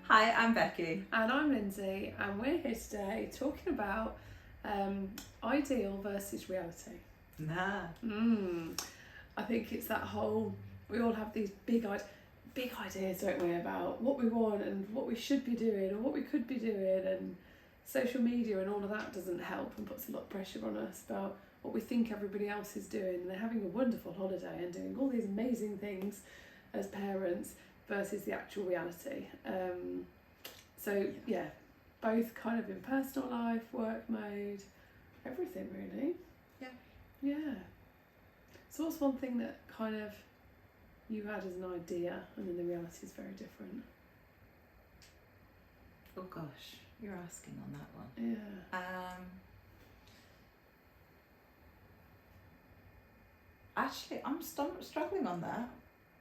Hi, I'm Becky. And I'm Lindsay, and we're here today talking about ideal versus reality. I think it's that whole, we all have these big ideas, don't we, about what we want and what we should be doing or what we could be doing, and social media and all of that doesn't help and puts a lot of pressure on us about what we think everybody else is doing, and they're having a wonderful holiday and doing all these amazing things as parents versus the actual reality. So yeah, both kind of in personal life, work mode, everything really. Yeah. Yeah. So what's one thing that kind of you had as an idea and then the reality is very different? Oh gosh, you're asking on that one. Yeah. Actually, I'm struggling on that.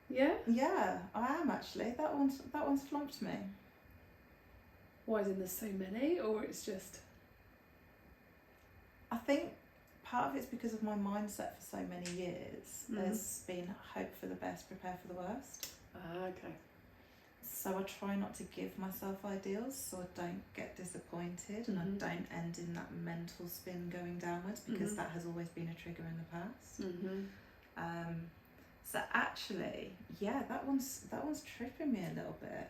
Yeah? Yeah, I am actually. That one's flumped me. Why is there so many, or it's just? I think part of it's because of my mindset for so many years. There's been hope for the best, prepare for the worst. Okay. So I try not to give myself ideals so I don't get disappointed and I don't end in that mental spin going downwards, because that has always been a trigger in the past. So actually, yeah, that one's tripping me a little bit.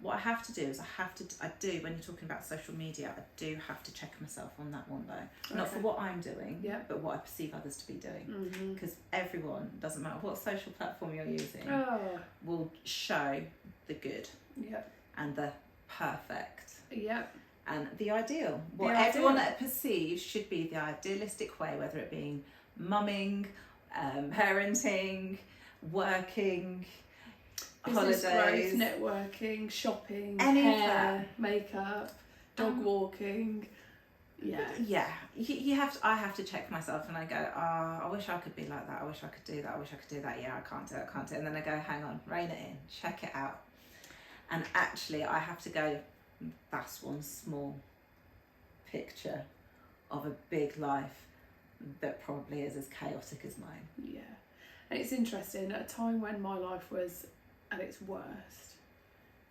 What I have to do is I do, when you're talking about social media, I do have to check myself on that one though. Okay. Not for what I'm doing, but what I perceive others to be doing. Because everyone, doesn't matter what social platform you're using, will show the good and the perfect. And the ideal. What everyone perceives should be the idealistic way, whether it being mumming, parenting, working, business holidays, growth, networking, shopping, any hair, makeup, dog walking. Yeah. You have to. I have to check myself, and I go, I wish I could be like that. I wish I could do that. I wish I could do that. Yeah, I can't do it. And then I go, hang on, rein it in, check it out. And actually, I have to go, that's one small picture of a big life that probably is as chaotic as mine. Yeah. And it's interesting, at a time when my life was at its worst,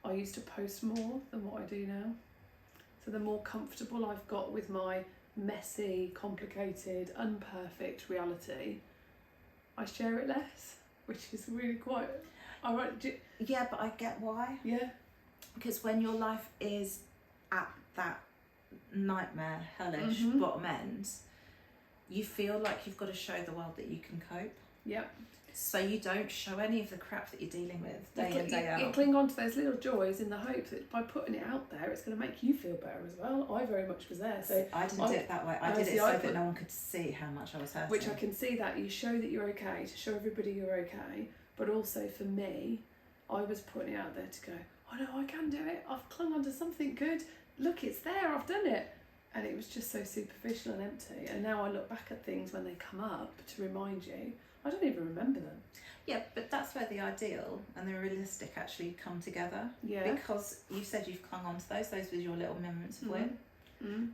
I used to post more than what I do now. So the more comfortable I've got with my messy, complicated, imperfect reality, I share it less, which is really quite ironic. Yeah, but I get why. Yeah. Because when your life is at that nightmare, hellish bottom end, you feel like you've got to show the world that you can cope. Yeah. So you don't show any of the crap that you're dealing with day in, day out. You cling on to those little joys in the hope that by putting it out there, it's going to make you feel better as well. I very much was there. So I didn't do it that way. I did it so that no one could see how much I was hurting. Which I can see that you show that you're okay, to show everybody you're okay. But also for me, I was putting it out there to go, oh no, I can do it. I've clung onto something good. Look, it's there. I've done it. And it was just so superficial and empty. And now I look back at things when they come up to remind you, I don't even remember them. Yeah, but that's where the ideal and the realistic actually come together. Yeah. Because you said you've clung on to those were your little moments of win.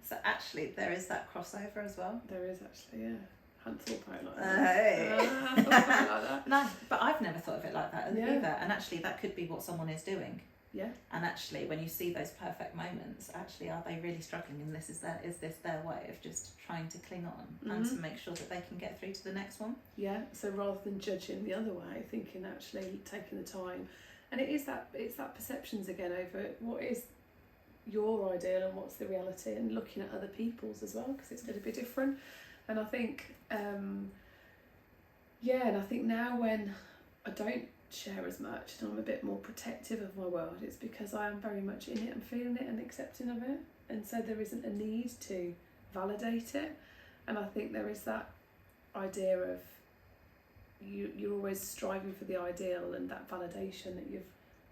So actually there is that crossover as well. There is actually, yeah. I hadn't thought about it like that. Like that. No, but I've never thought of it like that either. And actually that could be what someone is doing. Yeah. And actually when you see those perfect moments, actually are they really struggling, and is this their way of just trying to cling on and to make sure that they can get through to the next one? Yeah. So rather than judging the other way, thinking actually taking the time, and it's that perceptions again over what is your ideal and what's the reality, and looking at other people's as well, because it's going to be different. And I think and I think now when I don't share as much and I'm a bit more protective of my world, it's because I am very much in it and feeling it and accepting of it, and so there isn't a need to validate it. And I think there is that idea of you're always striving for the ideal and that validation that you've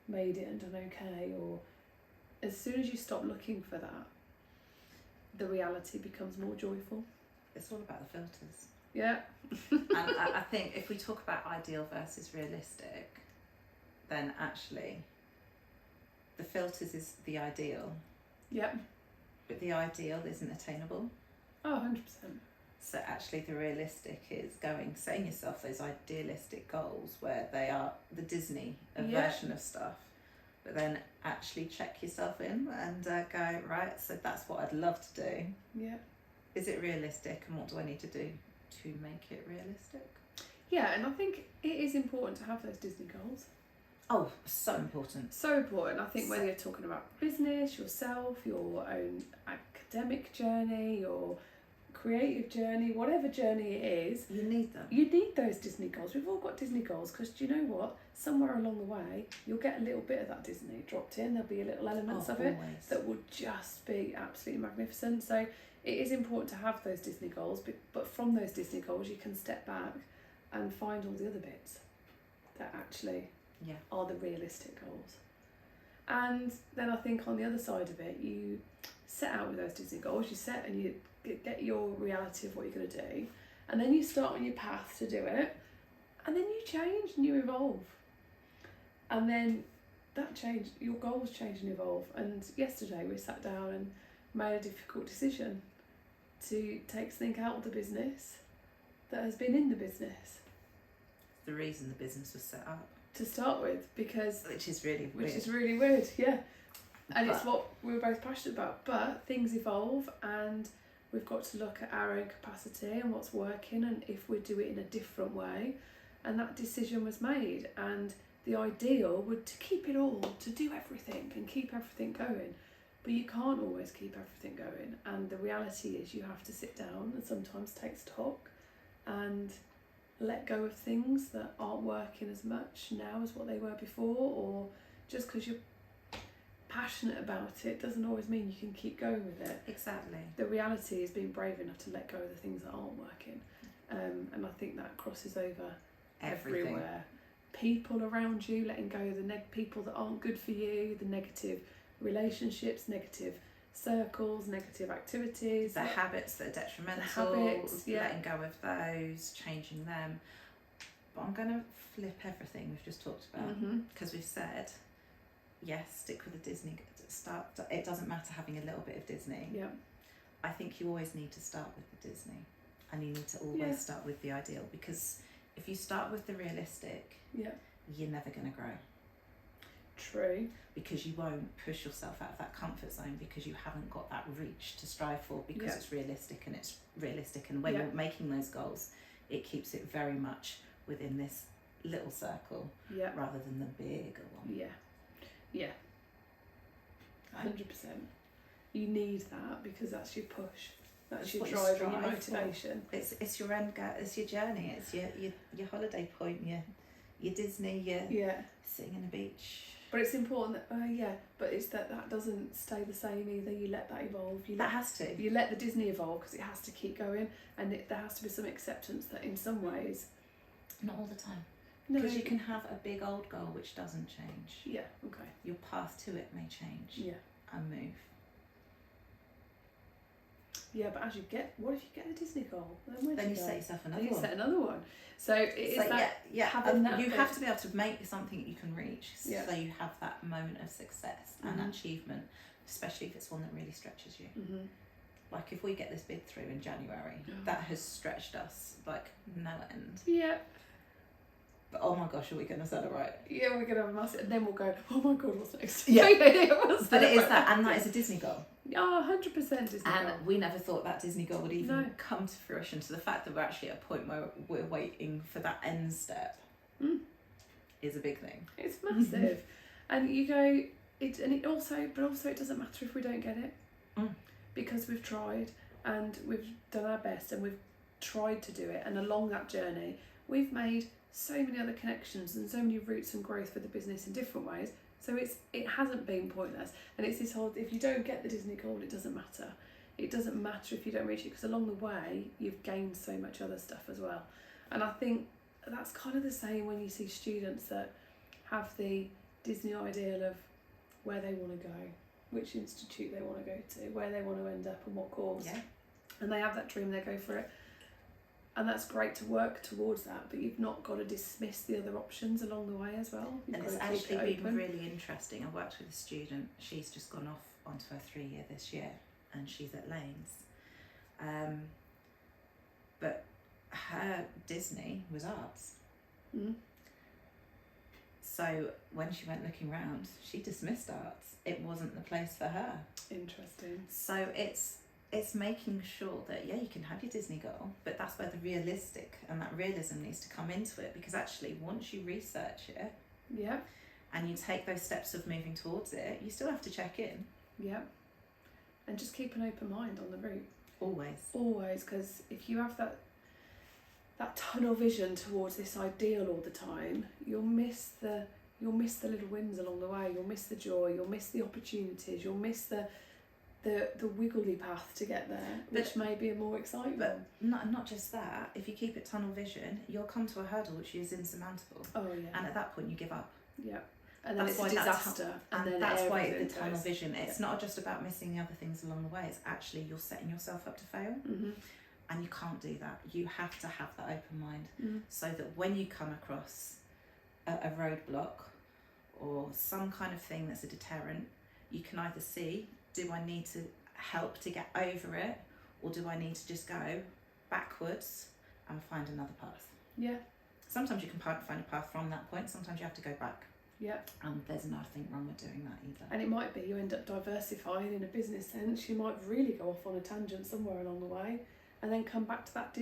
made it and done okay, or as soon as you stop looking for that, the reality becomes more joyful. It's all about the filters. Yeah. And I think if we talk about ideal versus realistic, then actually the filters is the ideal. Yep. But the ideal isn't attainable. Oh, 100%. So actually the realistic is setting yourself those idealistic goals where they are the Disney version of stuff. but then actually check yourself in and go, right, so that's what I'd love to do. Yeah. Is it realistic, and what do I need to do to make it realistic? Yeah, and I think it is important to have those Disney goals. Oh, so important. So important. I think whether you're talking about business, yourself, your own academic journey, your creative journey, whatever journey it is, you need them. You need those Disney goals. We've all got Disney goals because do you know what? Somewhere along the way, you'll get a little bit of that Disney dropped in. There'll be little elements of it that will just be absolutely magnificent. So it is important to have those Disney goals, but from those Disney goals, you can step back and find all the other bits that actually are the realistic goals. And then I think on the other side of it, you set out with those Disney goals, you set and you get your reality of what you're going to do, and then you start on your path to do it, and then you change and you evolve. And then that change, your goals change and evolve. And yesterday we sat down and made a difficult decision to take something out of the business that has been in the business. The reason the business was set up. To start with, because... Which is really weird, yeah. And it's what we were both passionate about. But things evolve, and we've got to look at our own capacity and what's working, and if we do it in a different way. And that decision was made, and the ideal would to keep it all, to do everything and keep everything going. But you can't always keep everything going, and the reality is you have to sit down and sometimes take stock and let go of things that aren't working as much now as what they were before, or just because you're passionate about it doesn't always mean you can keep going with it. Exactly. The reality is being brave enough to let go of the things that aren't working, and I think that crosses over everywhere. People around you, letting go of the people that aren't good for you, the negative relationships, negative circles, negative activities, the habits that are detrimental, letting go of those, changing them. But I'm going to flip everything we've just talked about, because we've said, yes, stick with the Disney. It doesn't matter having a little bit of Disney. Yeah. I think you always need to start with the Disney, and you need to always start with the ideal, because if you start with the realistic, you're never going to grow. True. Because you won't push yourself out of that comfort zone, because you haven't got that reach to strive for, because it's realistic, and when you're making those goals, it keeps it very much within this little circle rather than the bigger one. 100%. You need that, because that's your push, that's your drive and your motivation. It's your end goal, it's your journey, it's your holiday point, your Disney, your sitting on the beach. But it's important that, but it's that doesn't stay the same either. You let that evolve. You let the Disney evolve, because it has to keep going, and there has to be some acceptance that in some ways... Not all the time. No. Because you can have a big old goal which doesn't change. Yeah, okay. Your path to it may change. Yeah. And move. Yeah, but what if you get a Disney goal? Then you set yourself another one. You set another one. So it's having that. You have to be able to make something that you can reach, so you have that moment of success and achievement, especially if it's one that really stretches you. Like if we get this bid through in January, that has stretched us like no end. Yeah. But oh my gosh, are we going to celebrate? Yeah, we're going to have a massive, and then we'll go, oh my God, what's next? Yeah. But it is that, and that is a Disney goal. Oh, 100% Disney goal. And we never thought that Disney goal would even come to fruition. So the fact that we're actually at a point where we're waiting for that end step is a big thing. It's massive. And you go, it also it doesn't matter if we don't get it, because we've tried and we've done our best and we've tried to do it. And along that journey, we've made so many other connections and so many routes and growth for the business in different ways. So it hasn't been pointless. And it's this whole, if you don't get the Disney goal, it doesn't matter. It doesn't matter if you don't reach it, because along the way, you've gained so much other stuff as well. And I think that's kind of the same when you see students that have the Disney ideal of where they want to go, which institute they want to go to, where they want to end up and what course. Yeah. And they have that dream, they go for it. And that's great to work towards that, but you've not got to dismiss the other options along the way as well. And it's actually been really interesting. I worked with a student, she's just gone off onto her 3-year this year, and she's at Lanes. But her Disney was arts. So when she went looking round, she dismissed arts. It wasn't the place for her. Interesting. So it's making sure that, yeah, you can have your Disney goal, but that's where the realistic and that realism needs to come into it, because actually once you research it, yeah, and you take those steps of moving towards it, you still have to check in. Yeah. And just keep an open mind on the route. Always, because if you have that tunnel vision towards this ideal all the time, you'll miss the little wins along the way. You'll miss the joy. You'll miss the opportunities. You'll miss the wiggly path to get there, which may be a more exciting. But not just that. If you keep it tunnel vision, you'll come to a hurdle which is insurmountable. Oh yeah. And at that point, you give up. Yeah. And then it's a disaster. And that's why the tunnel vision. It's not just about missing the other things along the way. It's actually you're setting yourself up to fail. Mm-hmm. And you can't do that. You have to have that open mind, so that when you come across a roadblock or some kind of thing that's a deterrent, you can either see, do I need to help to get over it, or do I need to just go backwards and find another path? Yeah. Sometimes you can find a path from that point. Sometimes you have to go back. Yeah. And there's nothing wrong with doing that either. And it might be you end up diversifying in a business sense. You might really go off on a tangent somewhere along the way, and then come back to that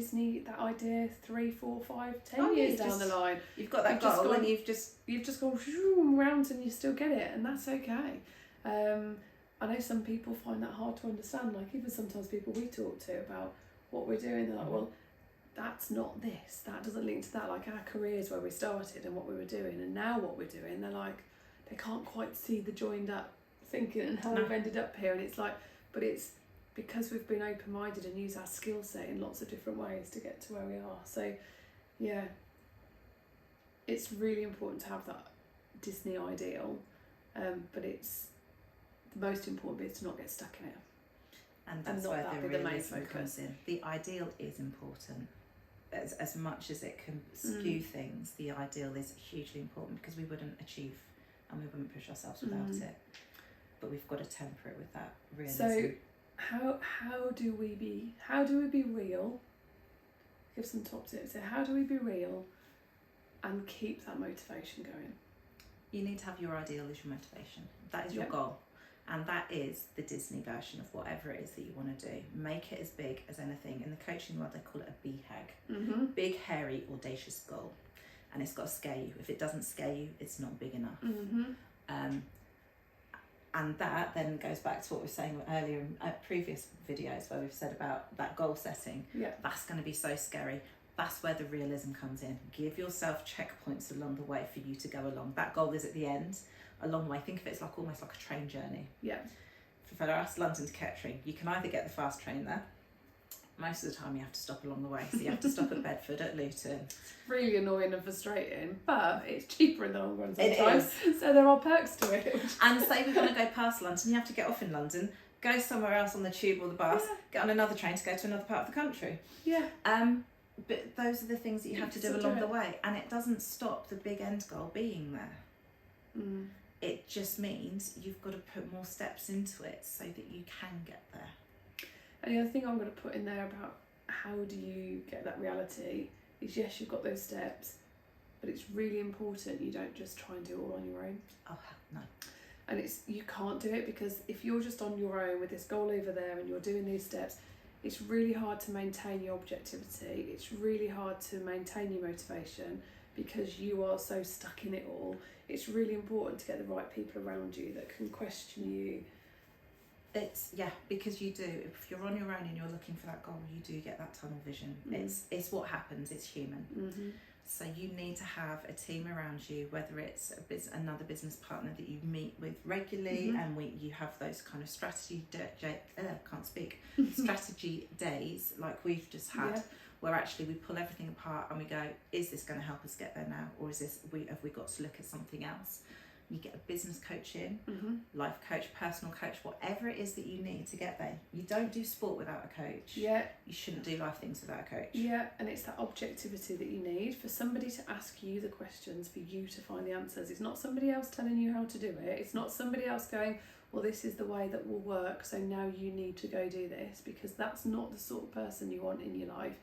idea 3, 4, 5, 10 years down the line. You've got that goal, and you've just gone round, and you still get it, and that's okay. I know some people find that hard to understand. Like even sometimes people we talk to about what we're doing, they're like, well, that's not this. That doesn't link to that. Like our careers where we started and what we were doing, and now what we're doing, they're like, they can't quite see the joined up thinking and how we've ended up here. And it's like, but it's because we've been open-minded and used our skill set in lots of different ways to get to where we are. So yeah, it's really important to have that Disney ideal, but it's the most important bit is to not get stuck in it. And that's where the realism comes in. The ideal is important. As much as it can skew things, the ideal is hugely important, because we wouldn't achieve and we wouldn't push ourselves without it. But we've got to temper it with that realism. So how do we be real? Give some top tips. So how do we be real and keep that motivation going? You need to have your ideal as your motivation. That is your goal. And that is the Disney version of whatever it is that you want to do. Make it as big as anything. In the coaching world, they call it a BHAG. Mm-hmm. Big, hairy, audacious goal. And it's got to scare you. If it doesn't scare you, it's not big enough. Mm-hmm. And that then goes back to what we were saying earlier in previous videos, where we've said about that goal setting. Yeah. That's going to be so scary. That's where the realism comes in. Give yourself checkpoints along the way for you to go along. That goal is at the end. Along the way, think of it as almost like a train journey. Yeah. For us, London to Kettering, you can either get the fast train there. Most of the time you have to stop along the way. So you have to stop at Bedford, at Luton. It's really annoying and frustrating, but it's cheaper in the long run sometimes. So there are perks to it. And say we want to go past London, you have to get off in London, go somewhere else on the tube or the bus, get on another train to go to another part of the country. Yeah. But those are the things that you have to do along the way. And it doesn't stop the big end goal being there. It just means you've got to put more steps into it so that you can get there. And the other thing I'm going to put in there about how do you get that reality is, yes, you've got those steps, but it's really important you don't just try and do it all on your own. Oh, no. And you can't do it, because if you're just on your own with this goal over there and you're doing these steps, it's really hard to maintain your objectivity. It's really hard to maintain your motivation, because you are so stuck in it all. It's really important to get the right people around you that can question you. Because you do. If you're on your own and you're looking for that goal, you do get that tunnel vision. It's what happens. It's human. Mm-hmm. So you need to have a team around you, whether it's another business partner that you meet with regularly, and you have those kind of strategy days like we've just had, where actually we pull everything apart and we go, is this going to help us get there now, or have we got to look at something else? You get a business coach in, life coach, personal coach, whatever it is that you need to get there. You don't do sport without a coach. Yeah. You shouldn't do life things without a coach. Yeah, and it's that objectivity that you need for somebody to ask you the questions, for you to find the answers. It's not somebody else telling you how to do it. It's not somebody else going, well, this is the way that will work, so now you need to go do this, because that's not the sort of person you want in your life.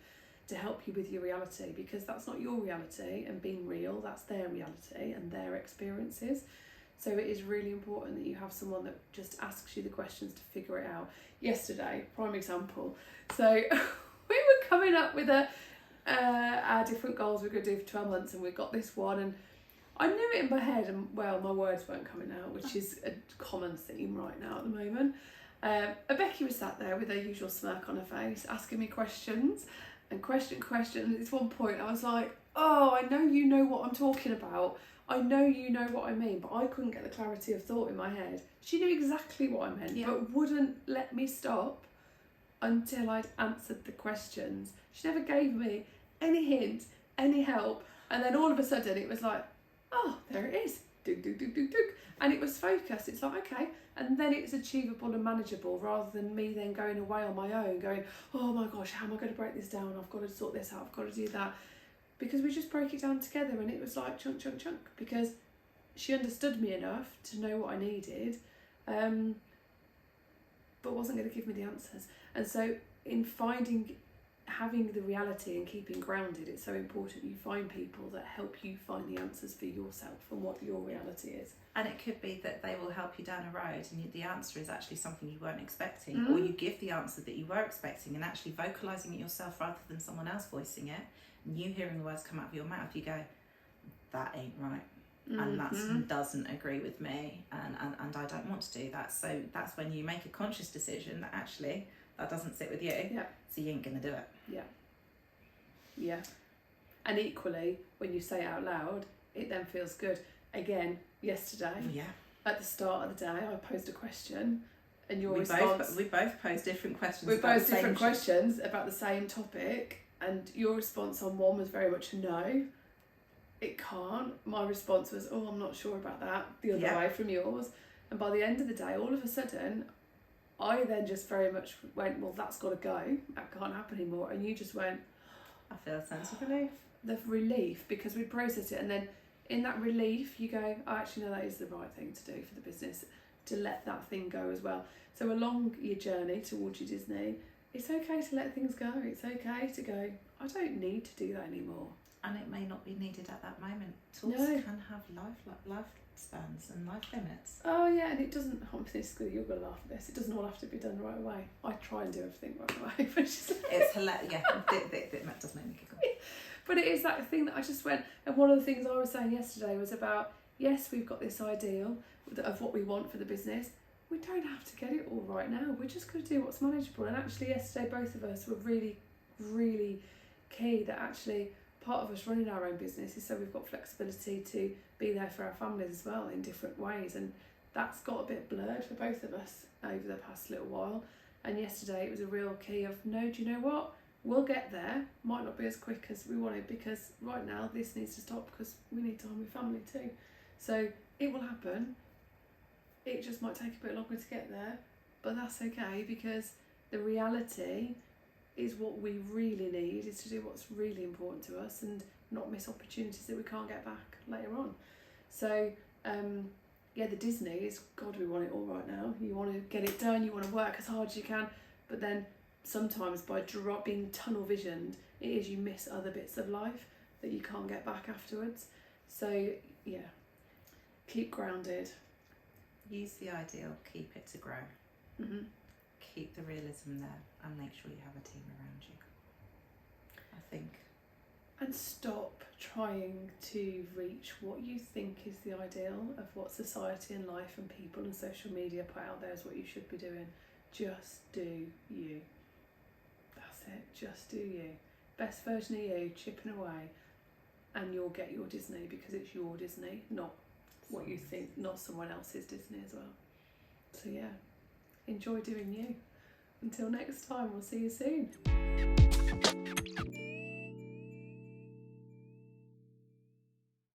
to help you with your reality, because that's not your reality, and being real, that's their reality and their experiences. So it is really important that you have someone that just asks you the questions to figure it out. Yesterday, prime example, so we were coming up with our different goals we're going to do for 12 months, and we got this one, and I knew it in my head, and well, my words weren't coming out, which is a common theme right now at the moment. Becky was sat there with her usual smirk on her face, asking me questions, and question. And at one point I was like, oh, I know you know what I'm talking about. I know you know what I mean, but I couldn't get the clarity of thought in my head. She knew exactly what I meant, but wouldn't let me stop until I'd answered the questions. She never gave me any hint, any help, and then all of a sudden it was like, oh, there it is. Dug. And it was focused. It's like, okay. And then it's achievable and manageable, rather than me then going away on my own, going, oh my gosh, how am I going to break this down? I've got to sort this out. I've got to do that. Because we just broke it down together, and it was like chunk, because she understood me enough to know what I needed, but wasn't going to give me the answers. And so in having the reality and keeping grounded, it's so important you find people that help you find the answers for yourself and what your reality is. And it could be that they will help you down a road, and the answer is actually something you weren't expecting, or you give the answer that you were expecting, and actually vocalising it yourself rather than someone else voicing it, and you hearing the words come out of your mouth, you go, that ain't right. And that doesn't agree with me, and I don't want to do that. So that's when you make a conscious decision that actually that doesn't sit with you, so you ain't going to do it. Yeah. And equally, when you say it out loud, it then feels good. Again, yesterday, at the start of the day, I posed a question, and your response... We both posed different questions. We posed different questions about the same topic, and your response on one was very much no, it can't. My response was, oh, I'm not sure about that, the other way from yours. And by the end of the day, all of a sudden, I then just very much went, well, that's got to go. That can't happen anymore. And you just went... I feel a sense of relief. The relief, because we processed it, and then in that relief, you go, oh, actually, no, that is the right thing to do for the business, to let that thing go as well. So along your journey towards your Disney, it's okay to let things go. It's okay to go, I don't need to do that anymore. And it may not be needed at that moment. Tools can have lifespans and life limits. Oh yeah, and it doesn't, obviously you're going to laugh at this, it doesn't all have to be done right away. I try and do everything right away. But it's hilarious, that does make me giggle. But it is that thing that I just went, and one of the things I was saying yesterday was about, yes, we've got this ideal of what we want for the business. We don't have to get it all right now. We're just going to do what's manageable. And actually yesterday, both of us were really, really key that actually part of us running our own business is so we've got flexibility to be there for our families as well in different ways. And that's got a bit blurred for both of us over the past little while. And yesterday it was a real key of, no, do you know what? We'll get there. Might not be as quick as we wanted, because right now this needs to stop because we need time with family too. So it will happen. It just might take a bit longer to get there, but that's okay, because the reality is what we really need is to do what's really important to us and not miss opportunities that we can't get back later on. So the Disney is, God, we want it all right now. You want to get it done, you want to work as hard as you can, but then sometimes by being tunnel visioned, it is you miss other bits of life that you can't get back afterwards. So yeah, keep grounded. Use the ideal, keep it to grow. Keep the realism there, and make sure you have a team around you, I think. And stop trying to reach what you think is the ideal of what society and life and people and social media put out there as what you should be doing. Just do you. That's it, just do you. Best version of you, chipping away, and you'll get your Disney, because it's your Disney, not what you think, not someone else's Disney as well. So yeah, enjoy doing you. Until next time, we'll see you soon.